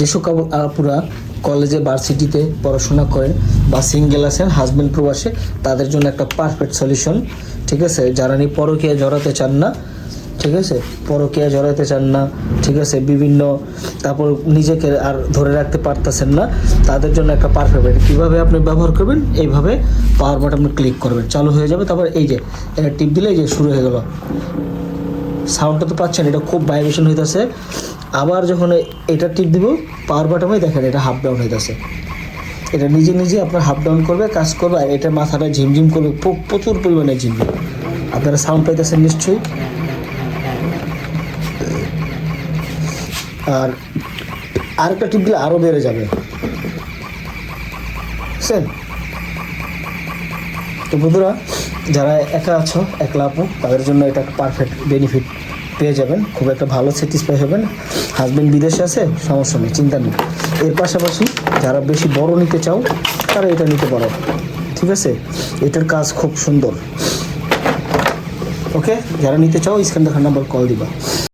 যেসব আপুরা কলেজে ভার্সিটিতে পড়াশোনা করেন বা সিঙ্গেল আছেন, হাজব্যান্ড প্রবাসে, তাদের জন্য একটা পারফেক্ট সলিউশন। ঠিক আছে, যারা নিয়ে পরকীয়া জড়াতে চান না, ঠিক আছে, পরকীয়া জড়াতে চান না, ঠিক আছে, বিভিন্ন তারপর নিজেকে আর ধরে রাখতে পারতেছেন না, তাদের জন্য একটা পারফেক্ট। কীভাবে আপনি ব্যবহার করবেন, এইভাবে পাওয়ার বাটন ক্লিক করবেন, চালু হয়ে যাবে। তারপর এই যে এটা টিপ দিলে এই যে শুরু হয়ে গেল, সাউন্ডটা তো পাচ্ছেন, এটা খুব ভাইব্রেশন হইতেছে। আবার যখন এটা টিপ দিব পাওয়ার বাটনে, দেখেন এটা হাফ ডাউন হইতেছে, এটা নিজে নিজে আপনার হাফ ডাউন করবে, কাজ করবে, আর এটা মাথাটা ঝিমঝিম করবে, প্রচুর পরিমাণে ঝিমঝিম। আপনারা সাউন্ড পাইতেছেন নিশ্চয়ই। আর আরেকটা টিপ দিলে আরও বেড়ে যাবে, বুঝছেন? তো বন্ধুরা, যারা একা আছো, একলা আপু, তাদের জন্য এটা পারফেক্ট বেনিফিট পেয়ে যাবেন, খুব একটা ভালো স্যাটিসফাই হবেন। হাজব্যান্ড বিদেশে আছে, সমস্যা নেই, চিন্তা নেই। এর পাশাপাশি যারা বেশি বড় নিতে চাও, তারা এটা নিতে পারো, ঠিক আছে? এটার কাজ খুব সুন্দর। ওকে, যারা নিতে চাও স্ক্রিন দেখার নাম্বার কল দিবা।